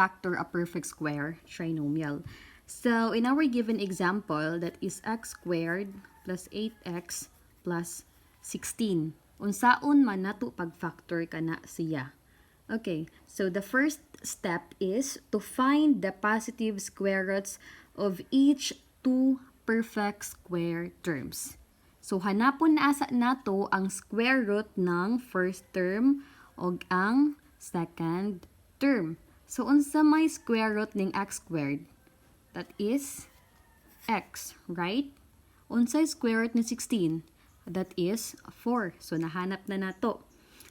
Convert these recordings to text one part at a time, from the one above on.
factor a perfect square trinomial? So, in our given example, that is x squared plus 8x plus 16. Unsaon man nato pag-factor kana siya. Okay, so the first step is to find the positive square roots of each two perfect square terms. So, hanapon na asa nato ang square root ng first term o ang second term. So, unsa may square root ng x squared? That is x, right? Unsay square root ni 16? That is 4. So, nahanap na nato.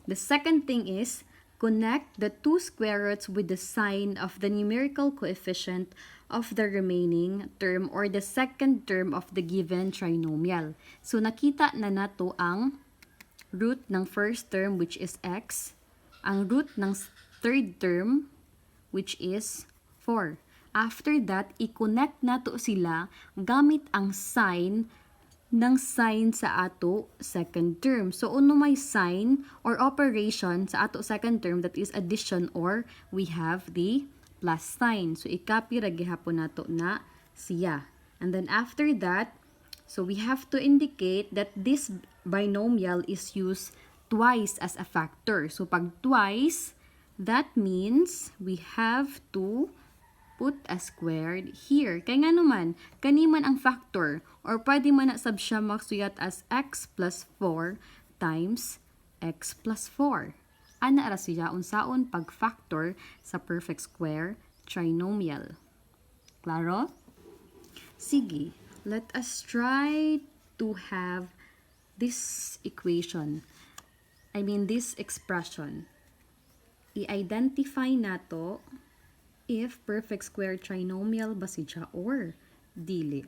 The second thing is, connect the two square roots with the sign of the numerical coefficient of the remaining term or the second term of the given trinomial. So, nakita na nato ang root ng first term which is x, ang root ng third term which is 4. After that, i-connect nato sila gamit ang sign sa ato second term. So, uno may sign or operation sa ato second term, that is addition, or we have the plus sign. So, i-copy ra gihapon nato na siya. And then after that, so we have to indicate that this binomial is used twice as a factor. So, pag twice, that means we have to put a squared here. Kaya nga naman, kani man ang factor, or pwede man na sab siya maksuyat as x plus 4 times x plus 4. Ana ra siya unsaon pag-factor sa perfect square trinomial. Klaro? Sige, let us try to have this equation. This expression. I-identify nato if perfect square trinomial ba siya or dili.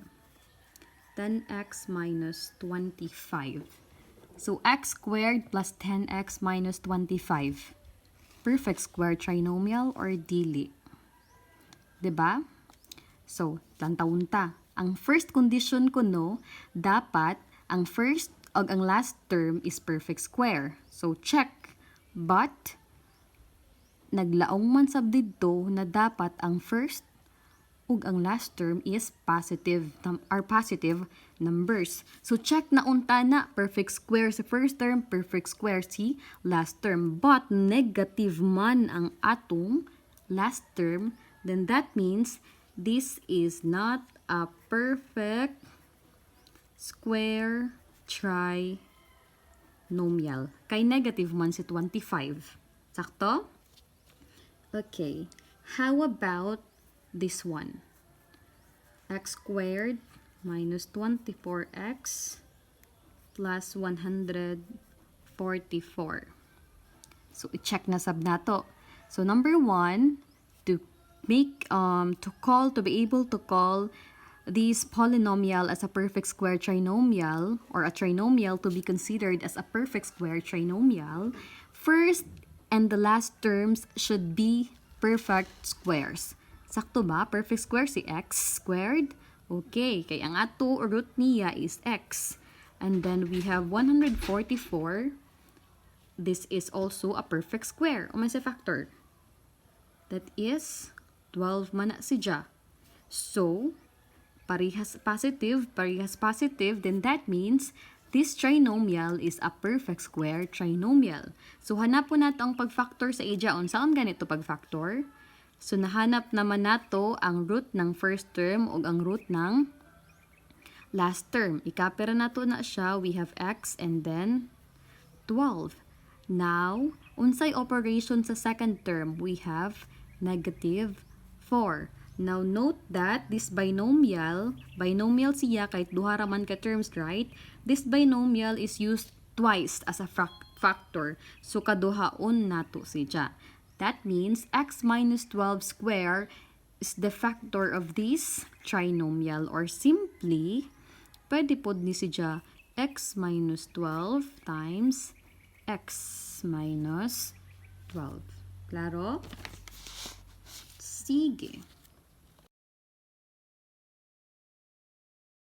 10x minus 25. So, x squared plus 10x minus 25. Perfect square trinomial or dili? Diba? So, tantawon ta. Ang first condition ko no, dapat ang first o ang last term is perfect square. So, check. But, naglaong man sab didto na dapat ang first ug ang last term is positive numbers. So check na unta na perfect square sa first term, perfect square si last term. But negative man ang atong last term, then that means this is not a perfect square trinomial. Kay negative man si 25. Sakto? Okay, how about this one? X squared minus 24x plus 144. So, i-check na sab nato. So, number 1, to be able to call this polynomial as a perfect square trinomial or a trinomial to be considered as a perfect square trinomial, first and the last terms should be perfect squares. Sakto ba? Perfect square si x squared. Okay, kaya ang ato root niya is x. And then we have 144. This is also a perfect square. O may sa factor. That is 12 man na siya. So, parehas positive, then that means this trinomial is a perfect square trinomial. So, hanap po nato ang pag-factor sa ijaon. Saan ganito pag-factor? So, nahanap naman nato ang root ng first term o ang root ng last term. Ikapira nato na siya. We have x and then 12. Now, unsay operation sa second term? We have negative 4. Now, note that this binomial siya kahit duha ra man ka terms, right? This binomial is used twice as a factor. So, kaduhaon nato siya. That means x minus 12 square is the factor of this trinomial, or simply, pwede pod ni siya x minus 12 times x minus 12. Klaro? Sige.